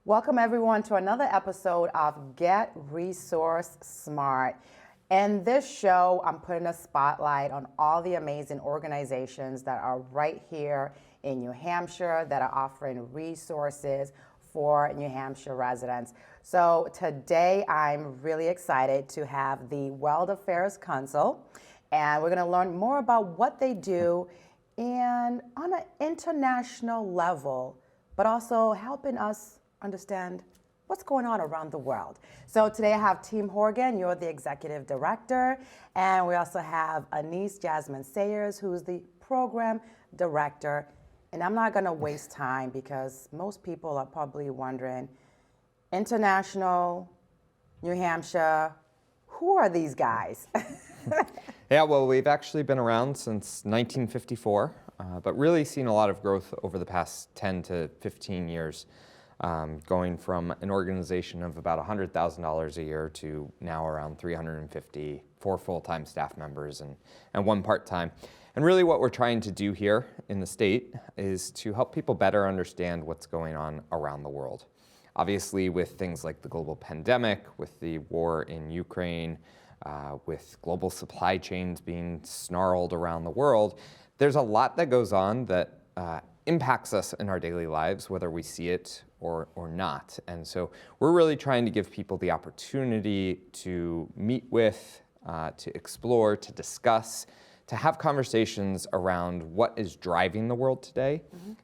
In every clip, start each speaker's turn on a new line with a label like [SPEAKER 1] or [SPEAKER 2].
[SPEAKER 1] Welcome everyone to another episode of Get Resource Smart. In this show, I'm putting a spotlight on all the amazing organizations that are right here in New Hampshire that are offering resources for New Hampshire residents. So today I'm really excited to have the World Affairs Council, and we're going to learn more about what they do and on an international level, but also helping us understand what's going on around the world. So today I have Tim Horgan, you're the executive director, and we also have Anise Jasman-Sayers, who's the program director. And I'm not gonna waste time because most people are probably wondering, international, New Hampshire, who are these guys?
[SPEAKER 2] Yeah, well, we've actually been around since 1954, but really seen a lot of growth over the past 10 to 15 years. Going from an organization of about $100,000 a year to now around 350, 4 full-time staff members and 1 part-time. And really what we're trying to do here in the state is to help people better understand what's going on around the world. Obviously with things like the global pandemic, with the war in Ukraine, with global supply chains being snarled around the world, there's a lot that goes on that impacts us in our daily lives, whether we see it or not. And so we're really trying to give people the opportunity to meet with, to explore, to discuss, to have conversations around what is driving the world today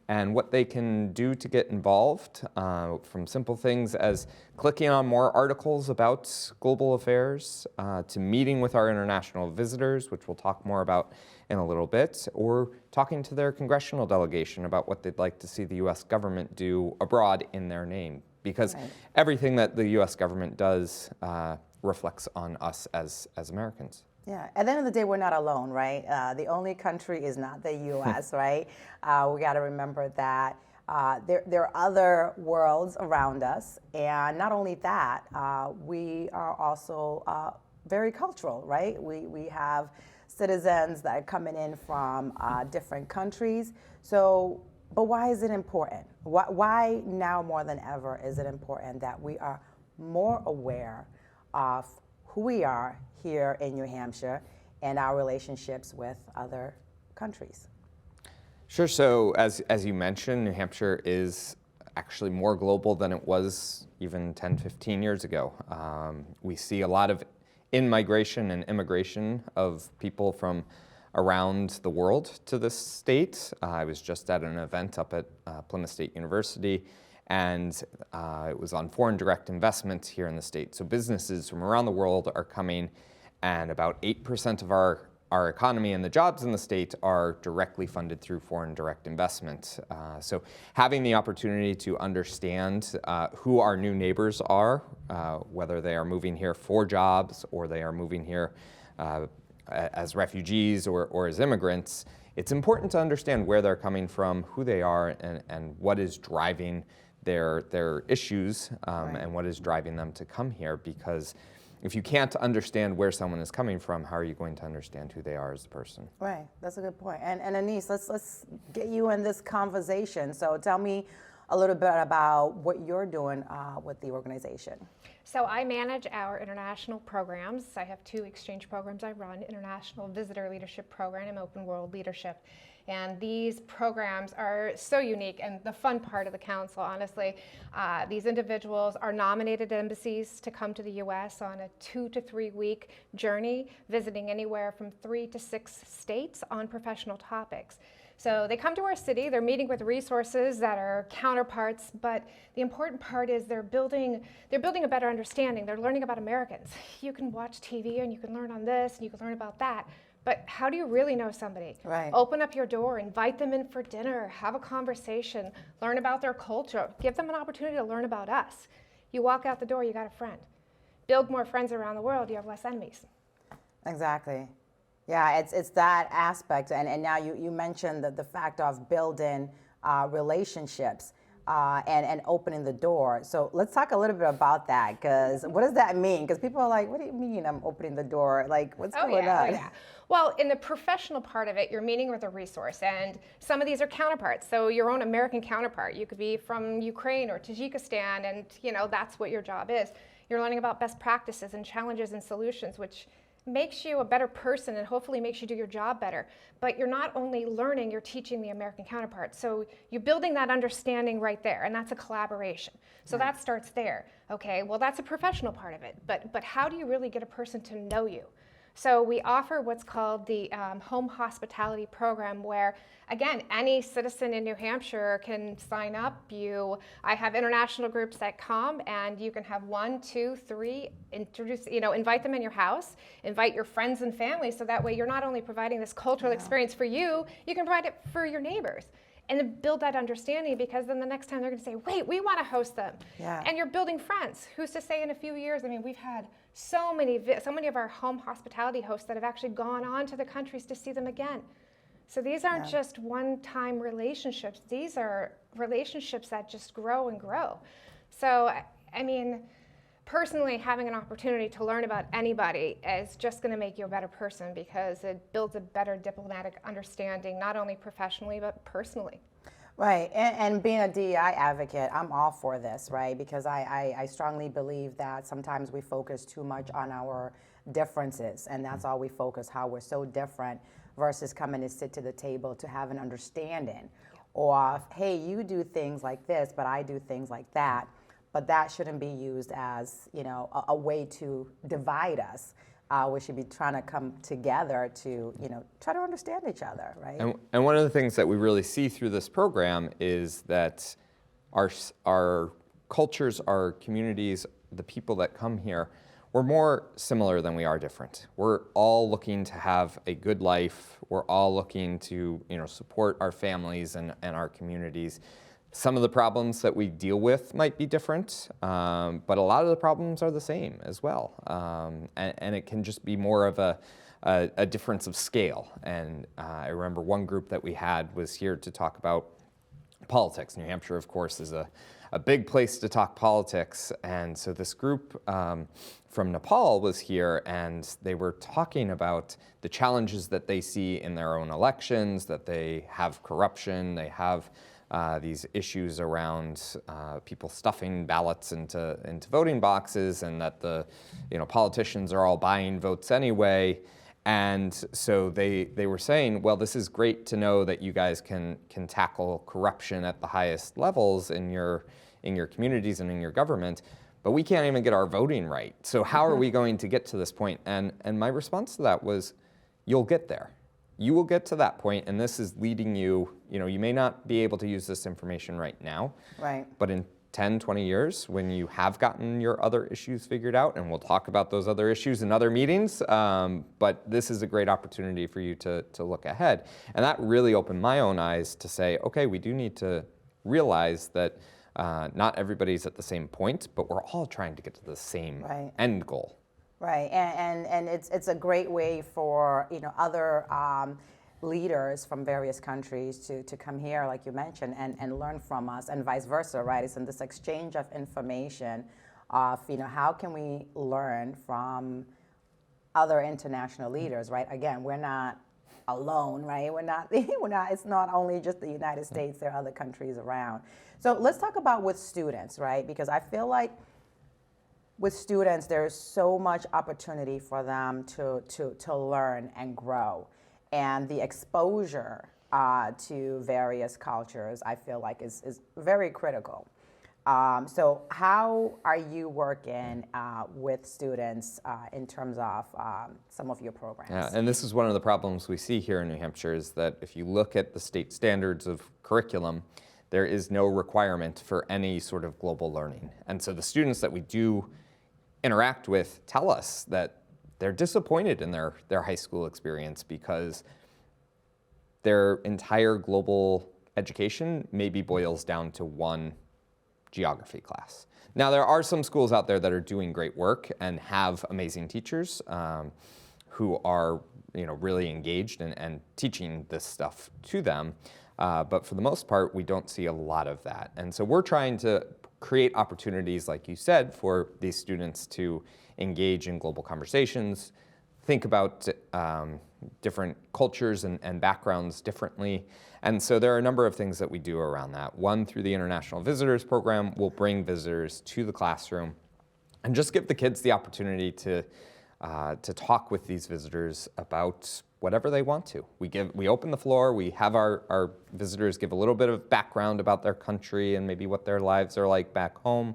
[SPEAKER 2] and what they can do to get involved, from simple things as clicking on more articles about global affairs, to meeting with our international visitors, which we'll talk more about in a little bit, or talking to their congressional delegation about what they'd like to see the U.S. government do abroad in their name. Because everything that the U.S. government does reflects on us as Americans.
[SPEAKER 1] Yeah, at the end of the day, we're not alone, right? The only country is not the U.S., right? We got to remember that there are other worlds around us. And not only that, we are also very cultural, right? We have citizens that are coming in from different countries. So, but why is it important? Why now more than ever is it important that we are more aware of who we are here in New Hampshire and our relationships with other countries?
[SPEAKER 2] Sure. So as you mentioned, New Hampshire is actually more global than it was even 10, 15 years ago. We see a lot of in-migration and immigration of people from around the world to this state. I was just at an event up at Plymouth State University, and it was on foreign direct investment here in the state. So businesses from around the world are coming, and about 8% of our economy and the jobs in the state are directly funded through foreign direct investment. So having the opportunity to understand who our new neighbors are, whether they are moving here for jobs or they are moving here as refugees or as immigrants, it's important to understand where they're coming from, who they are, and what is driving their issues and what is driving them to come here. Because if you can't understand where someone is coming from, how are you going to understand who they are as a person?
[SPEAKER 1] Right, that's a good point. And Anise, let's get you in this conversation. So tell me a little bit about what you're doing with the organization.
[SPEAKER 3] So I manage our international programs. I have 2 exchange programs I run, International Visitor Leadership Program and Open World Leadership. And these programs are so unique, and the fun part of the council, honestly, these individuals are nominated at embassies to come to the U.S. on a 2 to 3 week journey, visiting anywhere from 3 to 6 states on professional topics. So they come to our city, they're meeting with resources that are counterparts, but the important part is they're building a better understanding. They're learning about Americans. You can watch TV and you can learn on this and you can learn about that. But how do you really know somebody?
[SPEAKER 1] Right.
[SPEAKER 3] Open up your door, invite them in for dinner, have a conversation, learn about their culture, give them an opportunity to learn about us. You walk out the door, you got a friend. Build more friends around the world, you have less enemies.
[SPEAKER 1] Exactly. Yeah, it's that aspect. And now you mentioned the fact of building relationships. and opening the door. So let's talk a little bit about that, because what does that mean? Because people are like, what do you mean I'm opening the door? Like, what's going on?
[SPEAKER 3] Oh, yeah. Well, in the professional part of it, you're meeting with a resource, and some of these are counterparts. So your own American counterpart, you could be from Ukraine or Tajikistan, and that's what your job is. You're learning about best practices and challenges and solutions, which makes you a better person and hopefully makes you do your job better. But you're not only learning, you're teaching the American counterpart. So you're building that understanding right there, and that's a collaboration. So that starts there. Okay, well, that's a professional part of it. But how do you really get a person to know you? So we offer what's called the home hospitality program, where, again, any citizen in New Hampshire can sign up. I have international groups that come, and you can have 1, 2, 3, invite them in your house, invite your friends and family, so that way you're not only providing this cultural experience for you, you can provide it for your neighbors. And then build that understanding, because then the next time they're going to say, wait, we want to host them.
[SPEAKER 1] Yeah.
[SPEAKER 3] And you're building friends. Who's to say in a few years? I mean, we've had so many of our home hospitality hosts that have actually gone on to the countries to see them again. So these aren't just one-time relationships. These are relationships that just grow and grow. So, I mean, personally, having an opportunity to learn about anybody is just going to make you a better person, because it builds a better diplomatic understanding, not only professionally, but personally.
[SPEAKER 1] Right, and being a DEI advocate, I'm all for this, right? Because I strongly believe that sometimes we focus too much on our differences, and that's all we focus, how we're so different, versus coming to sit to the table to have an understanding of, hey, you do things like this, but I do things like that. But that shouldn't be used as, a way to divide us. We should be trying to come together to, try to understand each other, right?
[SPEAKER 2] And one of the things that we really see through this program is that our cultures, our communities, the people that come here, we're more similar than we are different. We're all looking to have a good life. We're all looking to, support our families and our communities. Some of the problems that we deal with might be different, but a lot of the problems are the same as well. And it can just be more of a difference of scale. And I remember one group that we had was here to talk about politics. New Hampshire, of course, is a big place to talk politics. And so this group from Nepal was here, and they were talking about the challenges that they see in their own elections, that they have corruption, they have these issues around people stuffing ballots into voting boxes, and that the politicians are all buying votes anyway. And so they were saying, well, this is great to know that you guys can tackle corruption at the highest levels in your communities and in your government, but we can't even get our voting right. So how are we going to get to this point? And my response to that was, you'll get there. You will get to that point, and this is leading you, you may not be able to use this information right now,
[SPEAKER 1] right?
[SPEAKER 2] But in 10, 20 years, when you have gotten your other issues figured out, and we'll talk about those other issues in other meetings, but this is a great opportunity for you to look ahead. And that really opened my own eyes to say, okay, we do need to realize that not everybody's at the same point, but we're all trying to get to the same end goal.
[SPEAKER 1] Right, and it's a great way for other leaders from various countries to come here, like you mentioned, and learn from us, and vice versa, right? It's in this exchange of information of how can we learn from other international leaders, right? Again, we're not alone, right? We're not. It's not only just the United States. There are other countries around. So let's talk about with students, right? Because I feel like with students, there's so much opportunity for them to learn and grow. And the exposure to various cultures, I feel like, is very critical. So how are you working with students in terms of some of your programs?
[SPEAKER 2] Yeah, and this is one of the problems we see here in New Hampshire, is that if you look at the state standards of curriculum, there is no requirement for any sort of global learning. And so the students that we do interact with tell us that they're disappointed in their high school experience, because their entire global education maybe boils down to one geography class. Now, there are some schools out there that are doing great work and have amazing teachers who are really engaged and teaching this stuff to them. But for the most part, we don't see a lot of that. And so we're trying to create opportunities, like you said, for these students to engage in global conversations, think about different cultures and backgrounds differently. And so there are a number of things that we do around that. One, through the International Visitors Program, we'll bring visitors to the classroom and just give the kids the opportunity to talk with these visitors about whatever they want to. We open the floor, we have our visitors give a little bit of background about their country and maybe what their lives are like back home,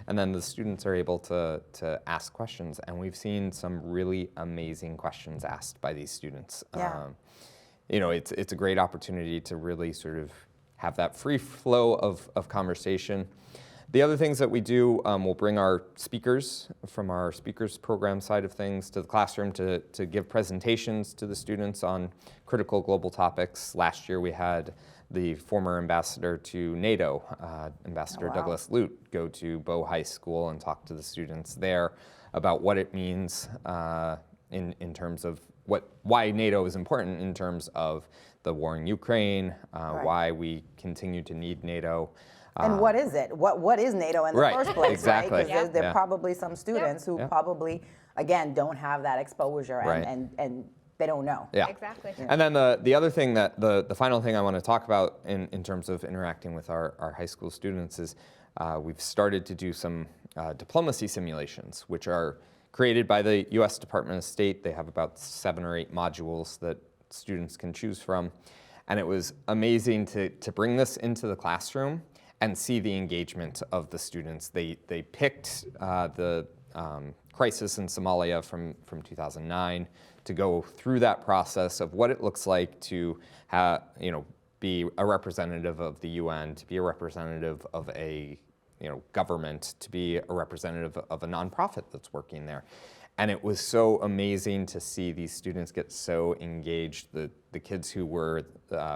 [SPEAKER 2] and then the students are able to ask questions. And we've seen some really amazing questions asked by these students.
[SPEAKER 1] Yeah.
[SPEAKER 2] It's a great opportunity to really sort of have that free flow of conversation. The other things that we do, we'll bring our speakers from our speakers program side of things to the classroom to give presentations to the students on critical global topics. Last year we had the former ambassador to NATO, Ambassador Douglas Lute, go to Bow High School and talk to the students there about what it means in terms of why NATO is important in terms of the war in Ukraine, why we continue to need NATO.
[SPEAKER 1] And what is it? What is NATO in the first place?
[SPEAKER 2] Exactly.
[SPEAKER 1] Right? Because there are probably some students who probably, again, don't have that exposure and they don't know.
[SPEAKER 2] Yeah.
[SPEAKER 3] Exactly.
[SPEAKER 2] Yeah. And then the other thing the final thing I want to talk about in terms of interacting with our high school students is we've started to do some diplomacy simulations, which are created by the U.S. Department of State. They have about 7 or 8 modules that students can choose from. And it was amazing to bring this into the classroom and see the engagement of the students. They picked the crisis in Somalia from 2009 to go through that process of what it looks like to be a representative of the UN, to be a representative of a government, to be a representative of a nonprofit that's working there. And it was so amazing to see these students get so engaged. The kids who were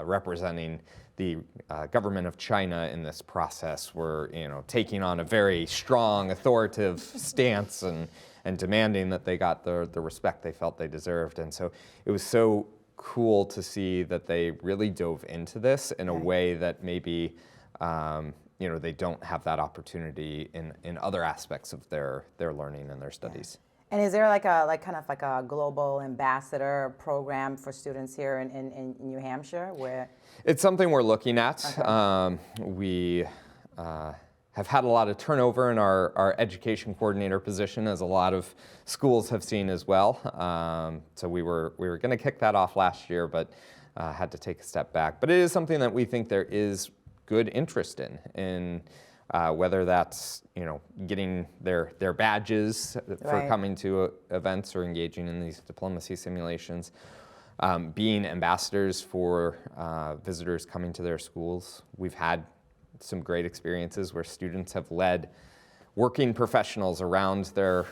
[SPEAKER 2] representing the government of China in this process were, taking on a very strong, authoritative stance and demanding that they got the respect they felt they deserved. And so it was so cool to see that they really dove into this in a way that maybe they don't have that opportunity in other aspects of their learning and their studies.
[SPEAKER 1] And is there kind of like a global ambassador program for students here in New Hampshire where?
[SPEAKER 2] It's something we're looking at. Okay. We have had a lot of turnover in our education coordinator position, as a lot of schools have seen as well. So we were going to kick that off last year, but had to take a step back. But it is something that we think there is good interest in whether that's getting their badges for coming to events or engaging in these diplomacy simulations, being ambassadors for visitors coming to their schools. We've had some great experiences where students have led working professionals around their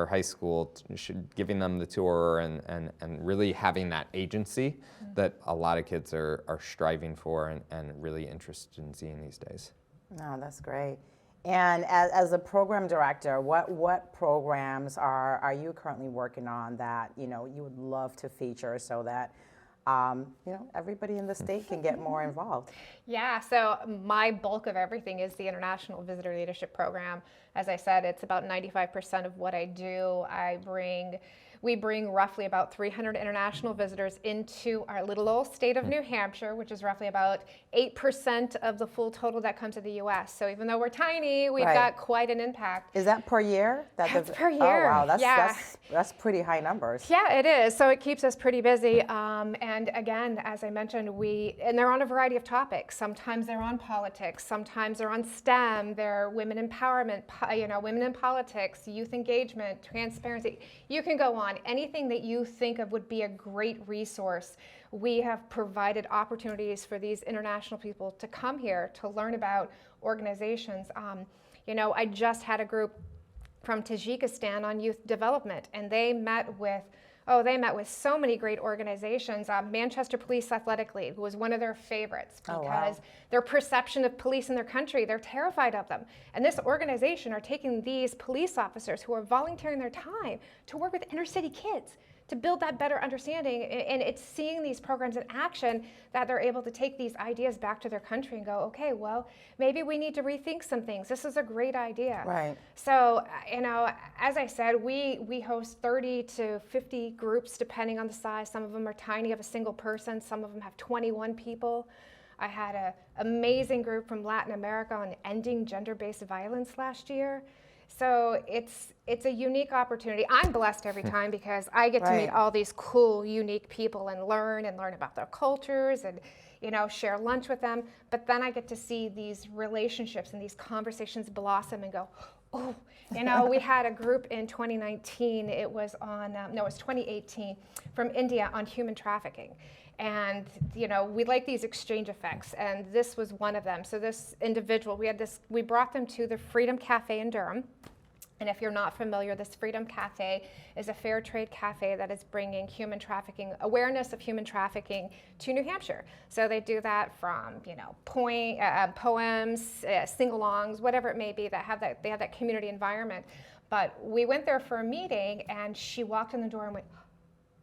[SPEAKER 2] high school, giving them the tour and really having that agency that a lot of kids are striving for and really interested in seeing these days.
[SPEAKER 1] No, that's great. And as a program director, what programs are you currently working on that you would love to feature so that everybody in the state can get more involved?
[SPEAKER 3] Yeah, so my bulk of everything is the International Visitor Leadership Program. As I said, it's about 95% of what I do. We bring roughly about 300 international visitors into our little old state of New Hampshire, which is roughly about 8% of the full total that comes to the U.S. So even though we're tiny, we've got quite an impact.
[SPEAKER 1] Is that per year?
[SPEAKER 3] That's per year.
[SPEAKER 1] Oh, wow, that's pretty high numbers.
[SPEAKER 3] Yeah, it is. So it keeps us pretty busy. And again, as I mentioned, and they're on a variety of topics. Sometimes they're on politics. Sometimes they're on STEM. They're women empowerment, women in politics, youth engagement, transparency. You can go on. Anything that you think of would be a great resource. We have provided opportunities for these international people to come here to learn about organizations. I just had a group from Tajikistan on youth development, and they met with so many great organizations. Manchester Police Athletic League was one of their favorites because their perception of police in their country, they're terrified of them. And this organization are taking these police officers who are volunteering their time to work with inner city kids to build that better understanding. And it's seeing these programs in action that they're able to take these ideas back to their country and go, okay, well, maybe we need to rethink some things. This is a great idea.
[SPEAKER 1] Right.
[SPEAKER 3] So, as I said, we host 30 to 50 groups depending on the size. Some of them are tiny of a single person. Some of them have 21 people. I had an amazing group from Latin America on ending gender-based violence last year. So it's a unique opportunity. I'm blessed every time because I get to meet all these cool, unique people and learn about their cultures and, share lunch with them. But then I get to see these relationships and these conversations blossom and go, oh, we had a group in 2019. It was on, it was 2018 from India on human trafficking. And, we like these exchange effects, and this was one of them. So this individual, we brought them to the Freedom Cafe in Durham. And if you're not familiar, this Freedom Cafe is a fair trade cafe that is bringing awareness of human trafficking to New Hampshire. So they do that from, poems, sing-alongs, whatever it may be, they have that community environment. But we went there for a meeting, and she walked in the door and went,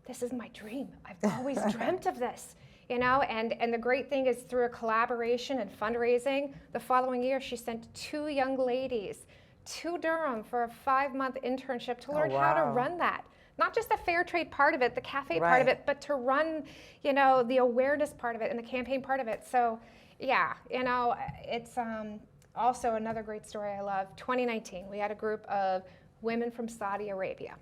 [SPEAKER 3] this is my dream. I've always dreamt of this, and the great thing is through a collaboration and fundraising, the following year she sent 2 young ladies to Durham for a 5-month internship to learn how to run that. Not just the fair trade part of it, the cafe part of it, but to run, the awareness part of it and the campaign part of it. So yeah, it's also another great story I love. 2019, we had a group of women from Saudi Arabia.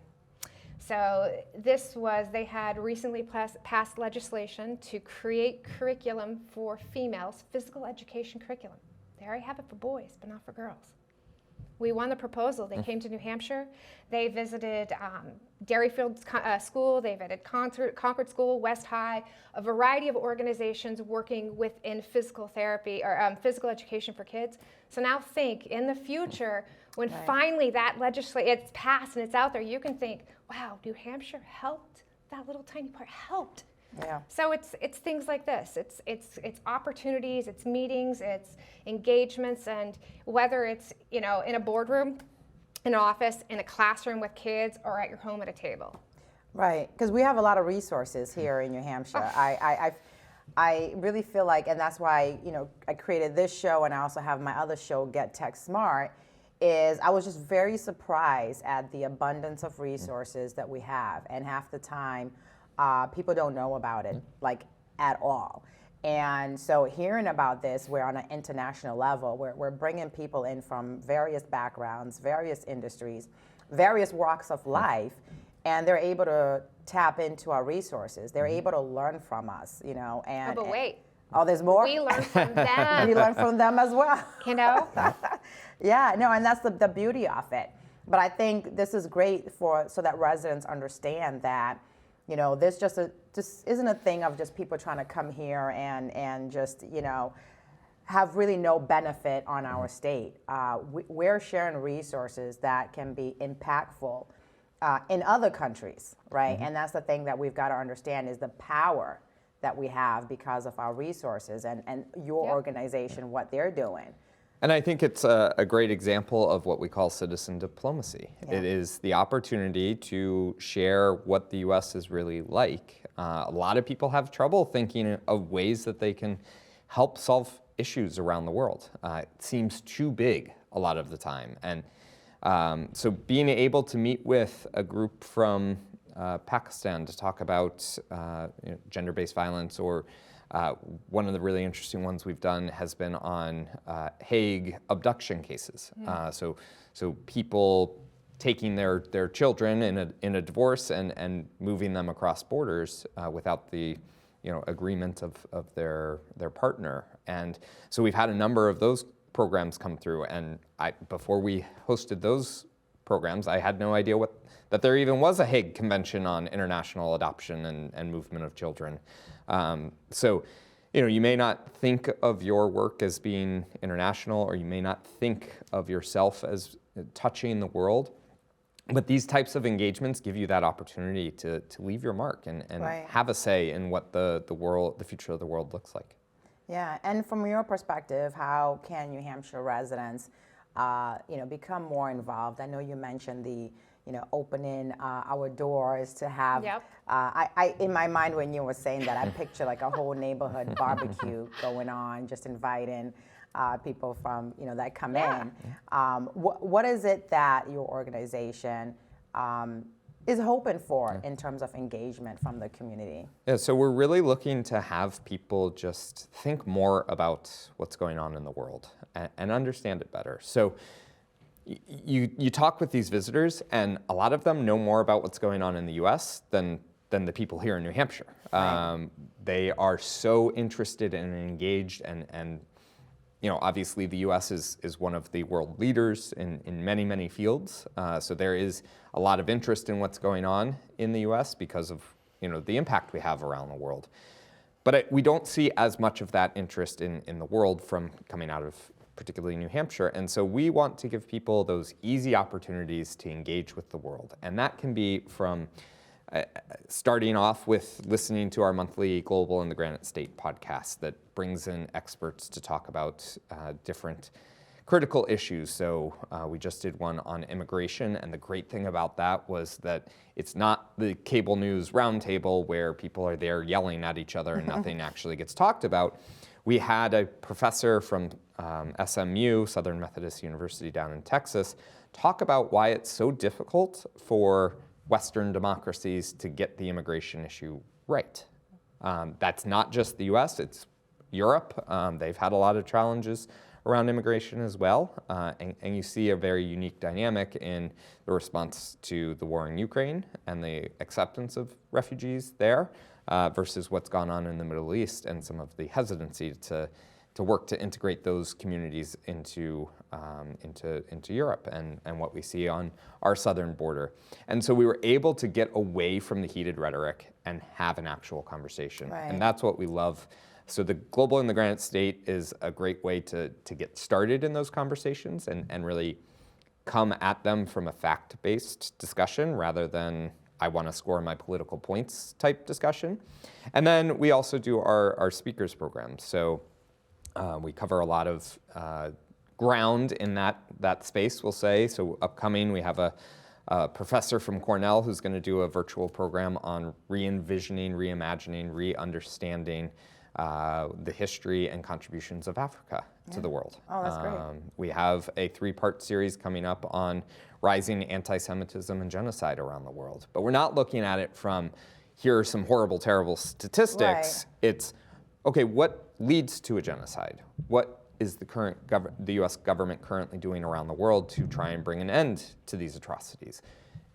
[SPEAKER 3] So they had recently passed legislation to create curriculum for females, physical education curriculum. They already have it for boys, but not for girls. We won the proposal. They came to New Hampshire. They visited Dairyfield School. They visited Concord School, West High, a variety of organizations working within physical therapy or physical education for kids. So now think, in the future, when finally that legislation, it's passed and it's out there, you can think, wow, New Hampshire helped. That little tiny part helped.
[SPEAKER 1] Yeah.
[SPEAKER 3] So it's things like this. It's opportunities, it's meetings, it's engagements, and whether it's in a boardroom, in an office, in a classroom with kids, or at your home at a table.
[SPEAKER 1] Right, because we have a lot of resources here in New Hampshire. I really feel like, and that's why I created this show, and I also have my other show, Get Tech Smart. I was just very surprised at the abundance of resources that we have, and half the time. People don't know about it, at all. And so hearing about this, we're on an international level, we're bringing people in from various backgrounds, various industries, various walks of life, and they're able to tap into our resources. They're able to learn from us, and...
[SPEAKER 3] But wait.
[SPEAKER 1] Oh, there's more?
[SPEAKER 3] We learn from them.
[SPEAKER 1] We learn from them as well. Yeah, no, and that's the beauty of it. But I think this is great so that residents understand that this just isn't a thing of just people trying to come here and just, have really no benefit on our state. We're sharing resources that can be impactful in other countries, right? And that's the thing that we've got to understand is the power that we have because of our resources and your organization, what they're doing.
[SPEAKER 2] And I think it's a great example of what we call citizen diplomacy. Yeah. It is the opportunity to share what the U.S. is really like. A lot of people have trouble thinking of ways that they can help solve issues around the world. It seems too big a lot of the time. And so being able to meet with a group from Pakistan to talk about gender-based violence, or one of the really interesting ones we've done has been on Hague abduction cases. So people taking their children in a divorce and moving them across borders without the agreement of their partner. And so we've had a number of those programs come through. And before we hosted those programs, I had no idea that there even was a Hague Convention on International Adoption and Movement of Children. So, you may not think of your work as being international, or you may not think of yourself as touching the world, but these types of engagements give you that opportunity to leave your mark and have a say in what the future of the world looks like.
[SPEAKER 1] Yeah, and from your perspective, how can New Hampshire residents, become more involved? I know you mentioned the opening our doors to have.
[SPEAKER 3] Yep.
[SPEAKER 1] I in my mind when you were saying that, I picture like a whole neighborhood barbecue going on, just inviting people from that come in. What is it that your organization is hoping for in terms of engagement from the community?
[SPEAKER 2] Yeah, so we're really looking to have people just think more about what's going on in the world and understand it better. So you talk with these visitors, and a lot of them know more about what's going on in the U.S. than the people here in New Hampshire.
[SPEAKER 1] Right.
[SPEAKER 2] They are so interested and engaged, and obviously the U.S. is one of the world leaders in many, many fields. So there is a lot of interest in what's going on in the U.S. because of the impact we have around the world. But we don't see as much of that interest in the world from coming out of particularly New Hampshire. And so we want to give people those easy opportunities to engage with the world. And that can be from starting off with listening to our monthly Global and the Granite State podcast that brings in experts to talk about different critical issues. So we just did one on immigration, and the great thing about that was that it's not the cable news roundtable where people are there yelling at each other and nothing actually gets talked about. We had a professor from SMU, Southern Methodist University down in Texas, talk about why it's so difficult for Western democracies to get the immigration issue right. That's not just the US, it's Europe. They've had a lot of challenges around immigration as well. And you see a very unique dynamic in the response to the war in Ukraine and the acceptance of refugees there versus what's gone on in the Middle East and some of the hesitancy to work to integrate those communities into Europe and what we see on our southern border. And so we were able to get away from the heated rhetoric and have an actual conversation.
[SPEAKER 1] Right.
[SPEAKER 2] And that's what we love. So the Global and the Granite State is a great way to get started in those conversations and really come at them from a fact-based discussion rather than I want to score my political points type discussion. And then we also do our speakers program. So we cover a lot of ground in that space, we'll say. So upcoming, we have a professor from Cornell who's going to do a virtual program on re-envisioning, reimagining, re-understanding the history and contributions of Africa to the world.
[SPEAKER 1] Oh, that's great.
[SPEAKER 2] We have a 3-part series coming up on rising anti-Semitism and genocide around the world. But we're not looking at it from, here are some horrible, terrible statistics.
[SPEAKER 1] Right.
[SPEAKER 2] It's, okay, what leads to a genocide? What is the U.S. government currently doing around the world to try and bring an end to these atrocities?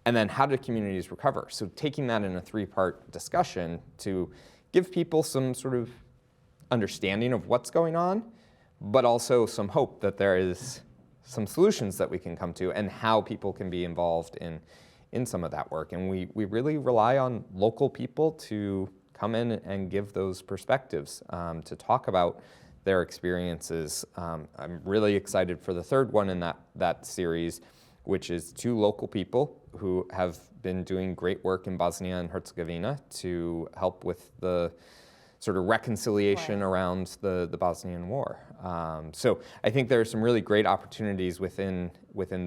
[SPEAKER 2] And then how do communities recover? So taking that in a 3-part discussion to give people some sort of understanding of what's going on, but also some hope that there is some solutions that we can come to and how people can be involved in some of that work. And we really rely on local people to come in and give those perspectives, to talk about their experiences. I'm really excited for the 3rd one in that series, which is 2 local people who have been doing great work in Bosnia and Herzegovina to help with the sort of reconciliation around the Bosnian War. So I think there are some really great opportunities within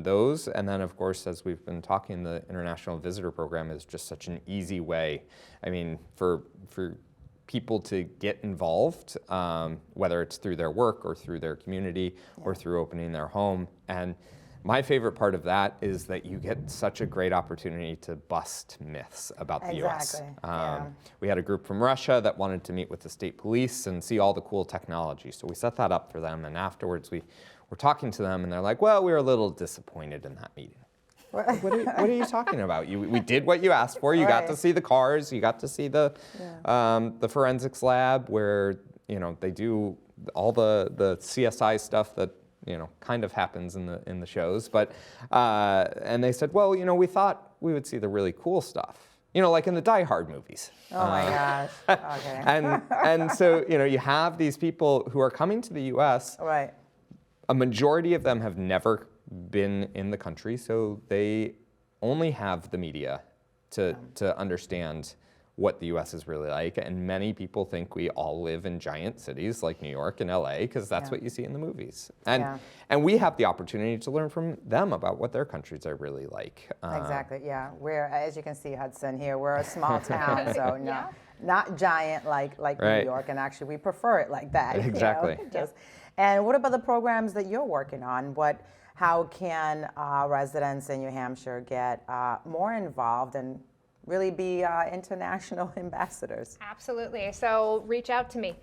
[SPEAKER 2] those. And then, of course, as we've been talking, the International Visitor Program is just such an easy way. I mean, for people to get involved, whether it's through their work or through their community or through opening their home. And my favorite part of that is that you get such a great opportunity to bust myths about the U.S. We had a group from Russia that wanted to meet with the state police and see all the cool technology. So we set that up for them, and afterwards we were talking to them, and they're like, well, we were a little disappointed in that meeting. What are you talking about? We did what you asked for. You got to see the cars. You got to see the forensics lab where they do all the CSI stuff that kind of happens in the shows. But and they said, well, we thought we would see the really cool stuff. Like in the Die Hard movies.
[SPEAKER 1] Oh my gosh. Okay.
[SPEAKER 2] And so you have these people who are coming to the U.S.
[SPEAKER 1] Right.
[SPEAKER 2] A majority of them have never been in the country, so they only have the media to understand what the U.S. is really like. And many people think we all live in giant cities like New York and LA because that's what you see in the movies. And we have the opportunity to learn from them about what their countries are really like.
[SPEAKER 1] Exactly, yeah. We're, as you can see, Hudson, here, we're a small town, so not giant like New York, and actually we prefer it like that.
[SPEAKER 2] Exactly.
[SPEAKER 1] And what about the programs that you're working on? How can residents in New Hampshire get more involved and really be international ambassadors?
[SPEAKER 3] Absolutely. So reach out to me.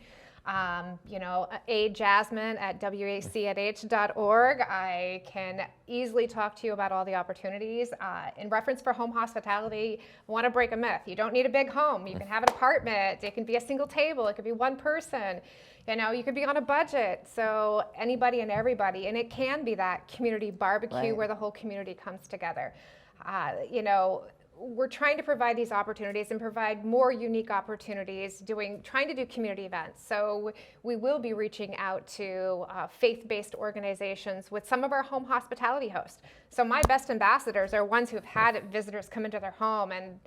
[SPEAKER 3] Jasman@wac@h.org. I can easily talk to you about all the opportunities. In reference for home hospitality, I want to break a myth. You don't need a big home. You can have an apartment. It can be a single table. It could be one person. You could be on a budget. So anybody and everybody, and it can be that community barbecue where the whole community comes together. We're trying to provide these opportunities and provide more unique opportunities trying to do community events. So we will be reaching out to faith-based organizations with some of our home hospitality hosts. So my best ambassadors are ones who've had visitors come into their home, and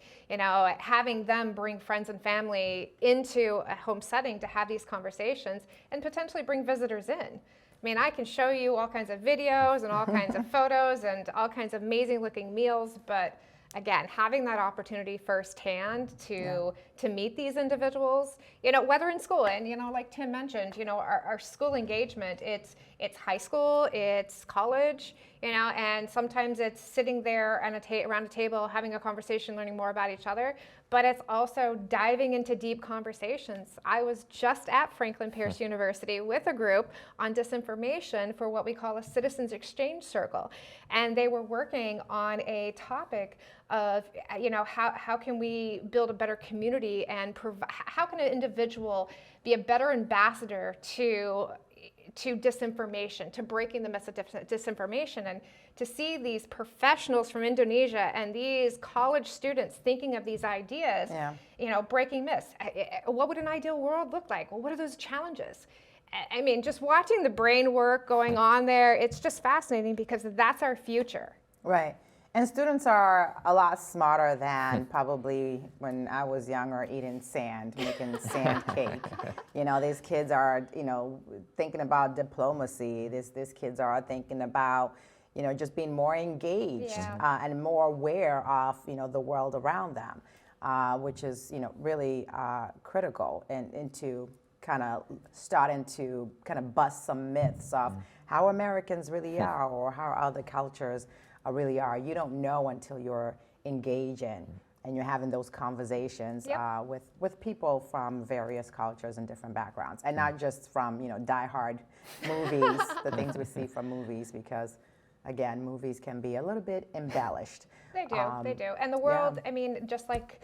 [SPEAKER 3] having them bring friends and family into a home setting to have these conversations and potentially bring visitors in. I mean, I can show you all kinds of videos and all kinds of photos and all kinds of amazing looking meals, but again, having that opportunity firsthand to meet these individuals, whether in school, and like Tim mentioned, our school engagement, it's high school, it's college, and sometimes it's sitting there around a table having a conversation, learning more about each other, but it's also diving into deep conversations. I was just at Franklin Pierce University with a group on disinformation for what we call a citizens exchange circle, and they were working on a topic of how can we build a better community, and how can an individual be a better ambassador to disinformation, to breaking the myths of disinformation, and to see these professionals from Indonesia and these college students thinking of these ideas, breaking myths. What would an ideal world look like? Well, what are those challenges? I mean, just watching the brain work going on there, it's just fascinating because that's our future.
[SPEAKER 1] Right. And students are a lot smarter than probably when I was younger eating sand, making sand cake. These kids are, thinking about diplomacy. These kids are thinking about, just being more engaged and more aware of, the world around them, which is, really critical and to kind of starting to kind of bust some myths of how Americans really are or how other cultures really are. You don't know until you're engaging and you're having those conversations with people from various cultures and different backgrounds, and not just from die-hard movies, the things we see from movies, because again, movies can be a little bit embellished.
[SPEAKER 3] They do. And the world, I mean, just like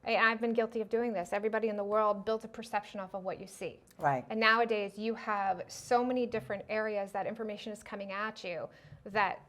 [SPEAKER 3] I've been guilty of doing this. Everybody in the world built a perception off of what you see.
[SPEAKER 1] Right.
[SPEAKER 3] And nowadays you have so many different areas that information is coming at you that,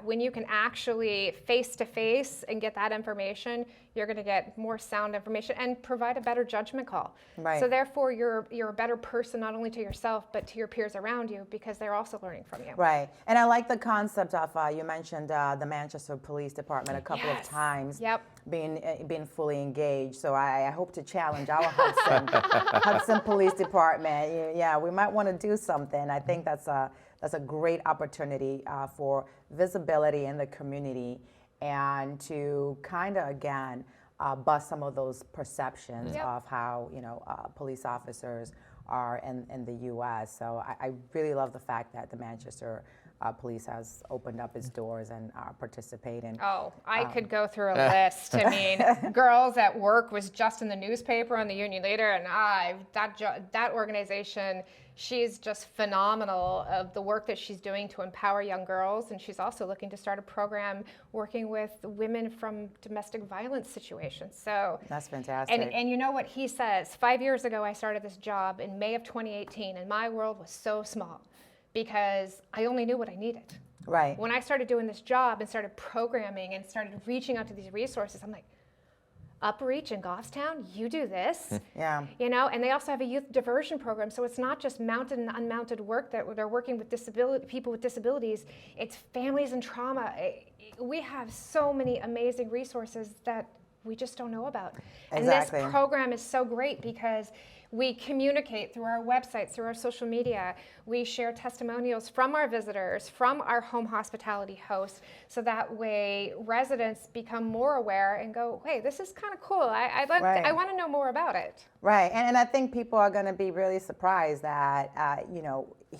[SPEAKER 3] when you can actually face-to-face and get that information, you're going to get more sound information and provide a better judgment call.
[SPEAKER 1] Right.
[SPEAKER 3] So therefore, you're a better person, not only to yourself, but to your peers around you, because they're also learning from you.
[SPEAKER 1] Right. And I like the concept of, you mentioned the Manchester Police Department a couple of times.
[SPEAKER 3] Yep.
[SPEAKER 1] Being fully engaged. So I hope to challenge our Hudson Police Department. Yeah, we might want to do something. I think that's a great opportunity for visibility in the community, and to kind of, again, bust some of those perceptions of how, police officers are in the U.S. So I really love the fact that the Manchester Police has opened up its doors and are participating.
[SPEAKER 3] Oh, I could go through a list. I mean, Girls at Work was just in the newspaper on the Union Leader, and that organization, she's just phenomenal of the work that she's doing to empower young girls, and she's also looking to start a program working with women from domestic violence situations. So
[SPEAKER 1] that's fantastic.
[SPEAKER 3] And you know what he says? 5 years ago, I started this job in May of 2018, and my world was so small because I only knew what I needed.
[SPEAKER 1] Right.
[SPEAKER 3] When I started doing this job and started programming and started reaching out to these resources, I'm like, Upreach in Goffstown, you do this.
[SPEAKER 1] Yeah.
[SPEAKER 3] And they also have a youth diversion program, so it's not just mounted and unmounted work that they're working with people with disabilities, it's families and trauma. We have so many amazing resources that we just don't know about.
[SPEAKER 1] Exactly.
[SPEAKER 3] And this program is so great because we communicate through our websites, through our social media. We share testimonials from our visitors, from our home hospitality hosts, so that way residents become more aware and go, hey, this is kind of cool. I want to know more about it.
[SPEAKER 1] Right, and I think people are going to be really surprised that,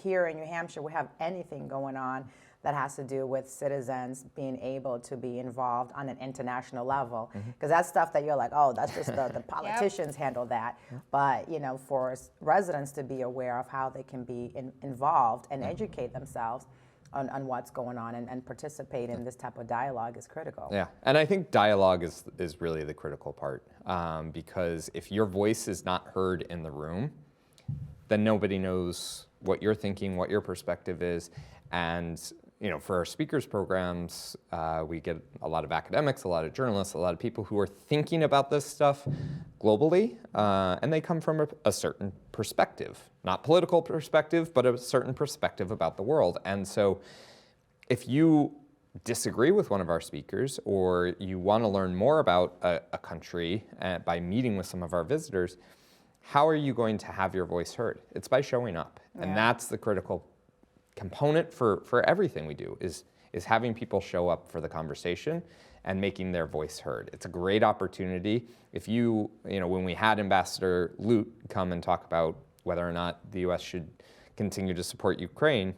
[SPEAKER 1] here in New Hampshire we have anything going on that has to do with citizens being able to be involved on an international level. Because that's stuff that you're like, oh, that's just the politicians handle that. But, for residents to be aware of how they can be involved and educate themselves on what's going on and participate in this type of dialogue is critical.
[SPEAKER 2] Yeah, and I think dialogue is really the critical part, because if your voice is not heard in the room, then nobody knows what you're thinking, what your perspective is. And for our speakers programs, we get a lot of academics, a lot of journalists, a lot of people who are thinking about this stuff globally, and they come from a certain perspective, not political perspective, but a certain perspective about the world. And so if you disagree with one of our speakers, or you want to learn more about a country by meeting with some of our visitors, how are you going to have your voice heard? It's by showing up. And that's the critical component for everything we do, is having people show up for the conversation and making their voice heard. It's a great opportunity. If when we had Ambassador Lute come and talk about whether or not the U.S. should continue to support Ukraine,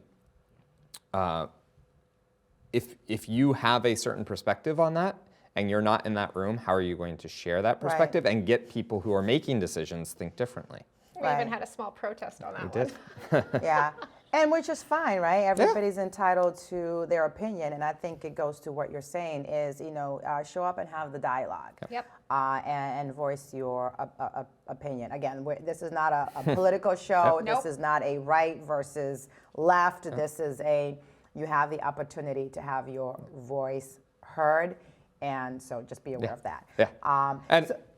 [SPEAKER 2] if you have a certain perspective on that and you're not in that room, how are you going to share that perspective and get people who are making decisions think differently?
[SPEAKER 3] We even had a small protest on that one.
[SPEAKER 2] Did.
[SPEAKER 1] Yeah. And which is fine, right? Everybody's entitled to their opinion, and I think it goes to what you're saying is, show up and have the dialogue.
[SPEAKER 3] Yep.
[SPEAKER 1] And voice your opinion. Again, this is not a political show.
[SPEAKER 3] Nope.
[SPEAKER 1] This is not a right versus left. This is you have the opportunity to have your voice heard, and so just be aware of that.
[SPEAKER 2] Yeah.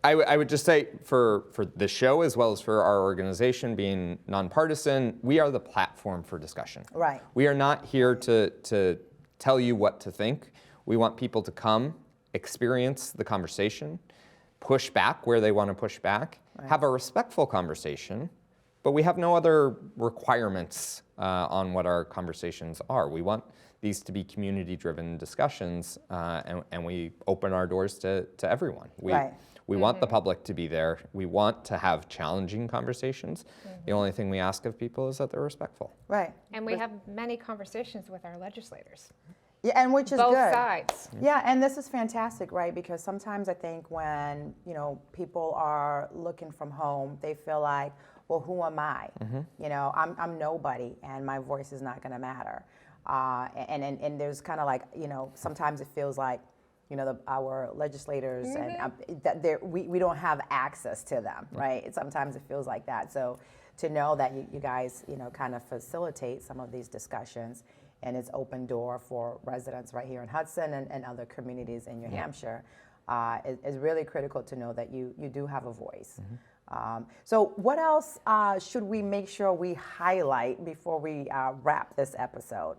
[SPEAKER 2] I would just say for the show, as well as for our organization being nonpartisan, we are the platform for discussion.
[SPEAKER 1] Right.
[SPEAKER 2] We are not here to tell you what to think. We want people to come, experience the conversation, push back where they want to push back, have a respectful conversation, but we have no other requirements on what our conversations are. We want these to be community-driven discussions, and we open our doors to everyone. We want the public to be there. We want to have challenging conversations. The only thing we ask of people is that they're respectful.
[SPEAKER 1] Right.
[SPEAKER 3] And we have many conversations with our legislators.
[SPEAKER 1] Yeah, and which is
[SPEAKER 3] Both
[SPEAKER 1] good.
[SPEAKER 3] sides.
[SPEAKER 1] Yeah, and this is fantastic, right? Because sometimes I think when, people are looking from home, they feel like, well, who am I? I'm nobody, and my voice is not going to matter. And there's kind of like, sometimes it feels like, our legislators and that we don't have access to them, right? Sometimes it feels like that. So to know that you guys, kind of facilitate some of these discussions, and it's open door for residents right here in Hudson and other communities in New Hampshire, is really critical to know that you do have a voice. So what else should we make sure we highlight before we wrap this episode?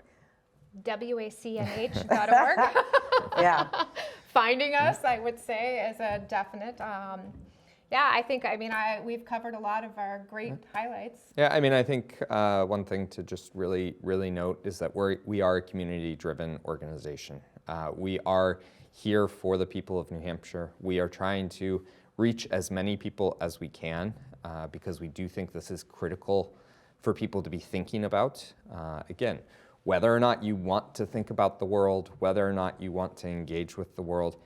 [SPEAKER 3] WACNH.org.
[SPEAKER 1] Yeah.
[SPEAKER 3] Finding us, I would say, is a definite. I think, we've covered a lot of our great highlights.
[SPEAKER 2] Yeah, I think one thing to just really note is that we are a community-driven organization. We are here for the people of New Hampshire. We are trying to reach as many people as we can because we do think this is critical for people to be thinking about. Again, whether or not you want to think about the world, whether or not you want to engage with the world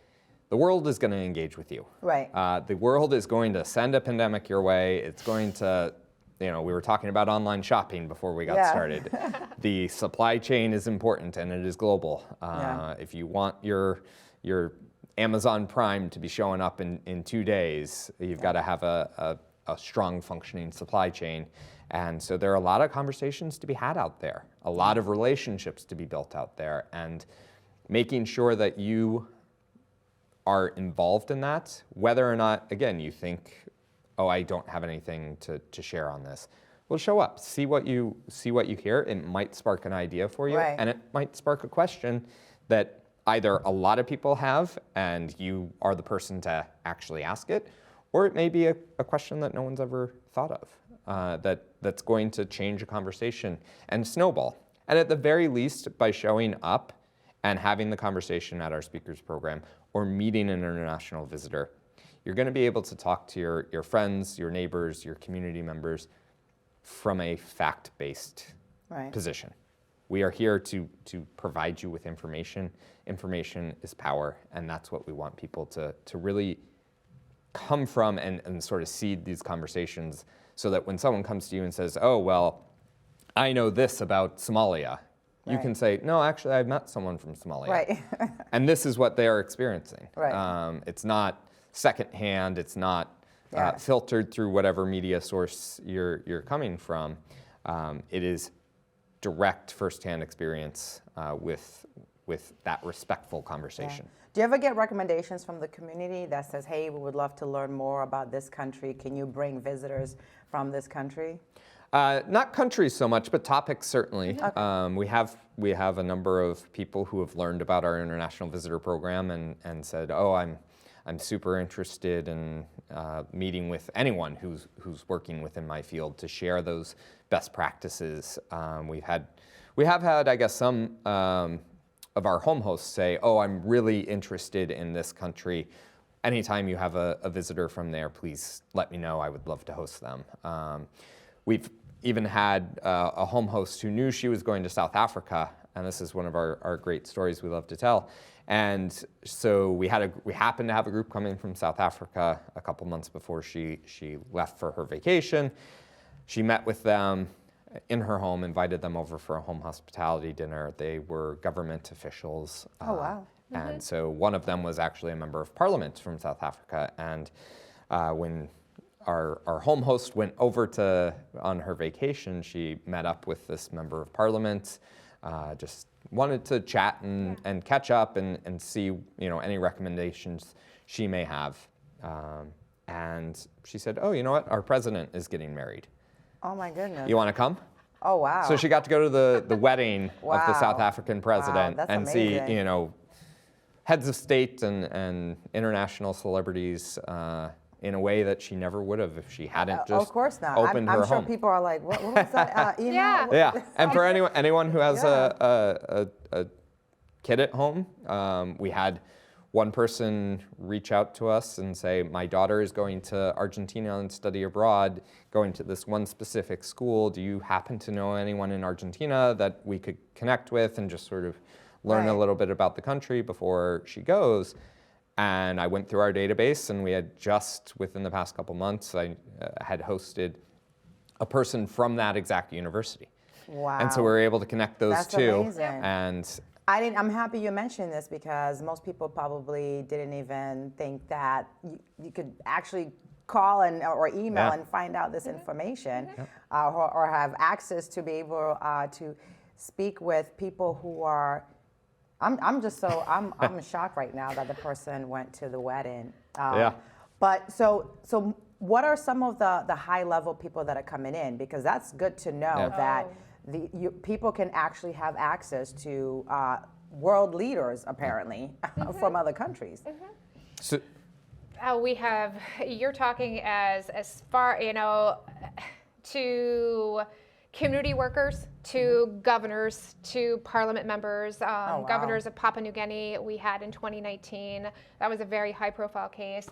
[SPEAKER 2] is going to engage with you.
[SPEAKER 1] Right.
[SPEAKER 2] The world is going to send a pandemic your way. It's going to, we were talking about online shopping before we got started. The supply chain is important, and it is global. If you want your Amazon Prime to be showing up in 2 days, you've got to have a strong functioning supply chain. And so there are a lot of conversations to be had out there, a lot of relationships to be built out there, and making sure that you are involved in that, whether or not, again, you think, oh, I don't have anything to share on this. Well, show up, see what you hear. It might spark an idea for you, and it might spark a question that either a lot of people have and you are the person to actually ask it, or it may be a question that no one's ever thought of, that's going to change a conversation and snowball. And at the very least, by showing up and having the conversation at our speakers program or meeting an international visitor, you're going to be able to talk to your friends, your neighbors, your community members from a fact-based position. We are here to provide you with information. Information is power, and that's what we want people to really come from and sort of seed these conversations, so that when someone comes to you and says, oh, well, I know this about Somalia, you can say, no, actually, I've met someone from Somalia.
[SPEAKER 1] Right.
[SPEAKER 2] And this is what they're experiencing.
[SPEAKER 1] Right.
[SPEAKER 2] It's not secondhand, it's not filtered through whatever media source you're coming from. It is direct firsthand experience with that respectful conversation.
[SPEAKER 1] Yeah. Do you ever get recommendations from the community that says, hey, we would love to learn more about this country. Can you bring visitors from this country?
[SPEAKER 2] Not countries so much, but topics certainly.
[SPEAKER 1] Okay.
[SPEAKER 2] We have a number of people who have learned about our international visitor program and said, oh, I'm super interested in meeting with anyone who's working within my field to share those best practices. We have had, I guess, some of our home hosts say, oh, I'm really interested in this country. Anytime you have a visitor from there, please let me know. I would love to host them. We've even had a home host who knew she was going to South Africa, and this is one of our great stories we love to tell. And so we happened to have a group coming from South Africa a couple months before she left for her vacation. She met with them in her home, invited them over for a home hospitality dinner. They were government officials.
[SPEAKER 1] Oh, wow.
[SPEAKER 2] And so one of them was actually a member of parliament from South Africa. And when our home host went over on her vacation, she met up with this member of parliament, just wanted to chat and catch up and see any recommendations she may have. And she said, oh, you know what? Our president is getting married.
[SPEAKER 1] Oh, my goodness.
[SPEAKER 2] You want to come?
[SPEAKER 1] Oh, wow.
[SPEAKER 2] So she got to go to the wedding of the South African president
[SPEAKER 1] that's
[SPEAKER 2] and
[SPEAKER 1] amazing.
[SPEAKER 2] see, heads of state and international celebrities in a way that she never would have if she hadn't just
[SPEAKER 1] of course not.
[SPEAKER 2] opened
[SPEAKER 1] I'm
[SPEAKER 2] her
[SPEAKER 1] sure
[SPEAKER 2] home.
[SPEAKER 1] people are like, what was that?
[SPEAKER 3] Yeah.
[SPEAKER 2] Yeah, and for anyone who has a kid at home, we had one person reach out to us and say, my daughter is going to Argentina and study abroad, going to this one specific school. Do you happen to know anyone in Argentina that we could connect with and just sort of learn a little bit about the country before she goes? And I went through our database, and we had just within the past couple months, I had hosted a person from that exact university.
[SPEAKER 1] Wow.
[SPEAKER 2] And so we were able to connect those
[SPEAKER 1] That's
[SPEAKER 2] two.
[SPEAKER 1] amazing.
[SPEAKER 2] And
[SPEAKER 1] I'm happy you mentioned this, because most people probably didn't even think that you could actually call or email and find out this information, or have access to be able to speak with people who are. I'm shocked right now that the person went to the wedding. But so what are some of the high level people that are coming in? Because that's good to know that people can actually have access to world leaders, apparently, from other countries.
[SPEAKER 2] so,
[SPEAKER 3] you're talking as far, to community workers, to governors, to parliament members, governors of Papua New Guinea we had in 2019. That was a very high profile case.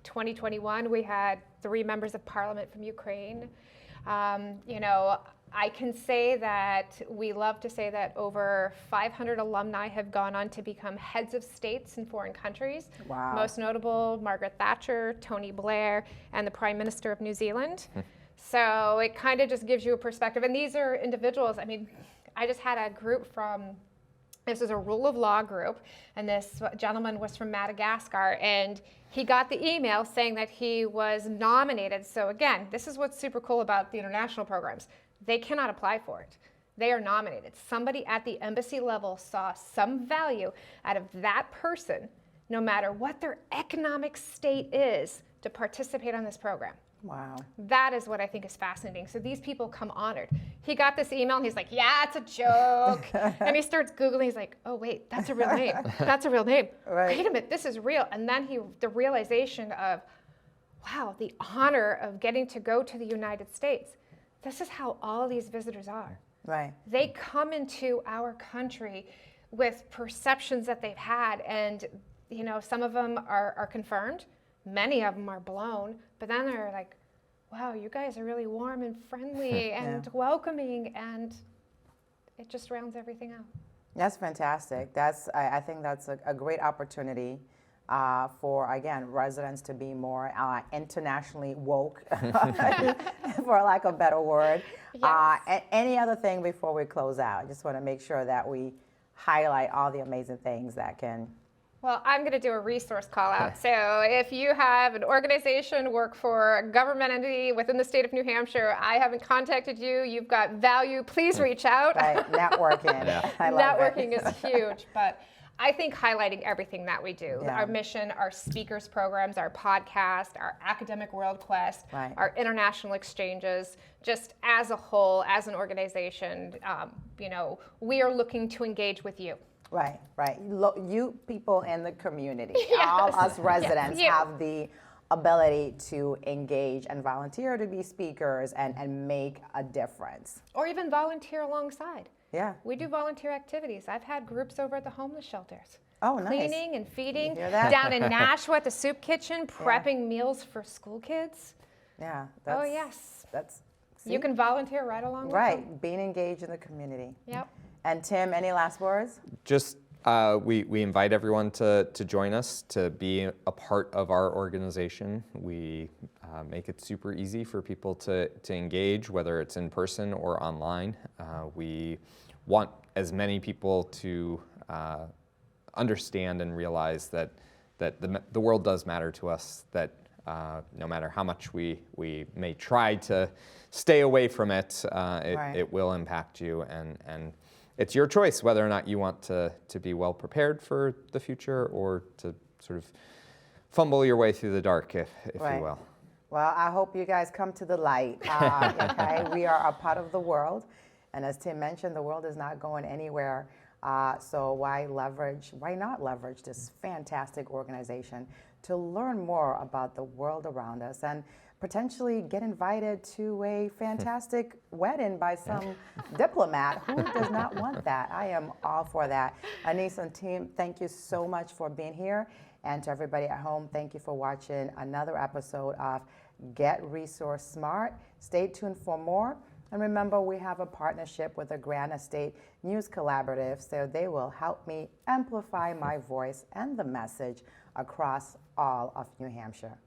[SPEAKER 3] 2021, we had 3 members of parliament from Ukraine. I can say that we love to say that over 500 alumni have gone on to become heads of states in foreign countries.
[SPEAKER 1] Wow.
[SPEAKER 3] Most notable, Margaret Thatcher, Tony Blair, and the Prime Minister of New Zealand. So it kind of just gives you a perspective. And these are individuals. I mean, I just had a group this is a rule of law group, and this gentleman was from Madagascar, and he got the email saying that he was nominated. So again, this is what's super cool about the international programs. They cannot apply for it. They are nominated. Somebody at the embassy level saw some value out of that person, no matter what their economic state is, to participate on this program.
[SPEAKER 1] Wow.
[SPEAKER 3] That is what I think is fascinating. So these people come honored. He got this email and he's like, yeah, it's a joke. And he starts Googling. He's like, oh, wait, that's a real name. That's a real name.
[SPEAKER 1] Right.
[SPEAKER 3] Wait a minute, this is real. And then the realization of, wow, the honor of getting to go to the United States. This is how all these visitors are.
[SPEAKER 1] Right.
[SPEAKER 3] They come into our country with perceptions that they've had, and some of them are confirmed, many of them are blown, but then they're like, wow, you guys are really warm and friendly and welcoming, and it just rounds everything out.
[SPEAKER 1] That's fantastic. I think that's a great opportunity for, again, residents to be more internationally woke, for lack of a better word.
[SPEAKER 3] Yes.
[SPEAKER 1] Any other thing before we close out? I just want to make sure that we highlight all the amazing things that can.
[SPEAKER 3] Well, I'm going to do a resource call out. So if you have an organization, work for a government entity within the state of New Hampshire, I haven't contacted you, you've got value, please reach out.
[SPEAKER 1] Right, networking.
[SPEAKER 2] Yeah.
[SPEAKER 1] I love
[SPEAKER 3] Networking
[SPEAKER 1] it.
[SPEAKER 3] is huge, but I think highlighting everything that we do,
[SPEAKER 1] Yeah.
[SPEAKER 3] our mission, our speakers programs, our podcast, our academic world quest,
[SPEAKER 1] Right.
[SPEAKER 3] our international exchanges, just as a whole, as an organization, we are looking to engage with you.
[SPEAKER 1] Right. You people in the community,
[SPEAKER 3] Yes.
[SPEAKER 1] all us residents
[SPEAKER 3] Yes, you.
[SPEAKER 1] have the ability to engage and volunteer to be speakers and make a difference.
[SPEAKER 3] Or even volunteer alongside.
[SPEAKER 1] Yeah.
[SPEAKER 3] We do volunteer activities. I've had groups over at the homeless shelters.
[SPEAKER 1] Oh, nice.
[SPEAKER 3] Cleaning and feeding.
[SPEAKER 1] You hear that?
[SPEAKER 3] Down in Nashua at the soup kitchen, prepping meals for school kids.
[SPEAKER 1] Yeah.
[SPEAKER 3] Oh, yes.
[SPEAKER 1] That's
[SPEAKER 3] You can volunteer right along with them.
[SPEAKER 1] right. Being engaged in the community.
[SPEAKER 3] Yep.
[SPEAKER 1] And Tim, any last words?
[SPEAKER 2] Just we invite everyone to join us, to be a part of our organization. We make it super easy for people to engage, whether it's in person or online. We want as many people to understand and realize that the world does matter to us, that no matter how much we may try to stay away from it,
[SPEAKER 1] Right.
[SPEAKER 2] it will impact you, and it's your choice whether or not you want to be well prepared for the future, or to sort of fumble your way through the dark, if
[SPEAKER 1] Right.
[SPEAKER 2] you will.
[SPEAKER 1] Well, I hope you guys come to the light. Okay, we are a part of the world, and as Tim mentioned, the world is not going anywhere. So why not leverage this fantastic organization to learn more about the world around us, and potentially get invited to a fantastic wedding by some diplomat. Who does not want that? I am all for that. Anise and Tim, thank you so much for being here. And to everybody at home, thank you for watching another episode of Get Resource Smart. Stay tuned for more. And remember, we have a partnership with the Granite State News Collaborative, so they will help me amplify my voice and the message across all of New Hampshire.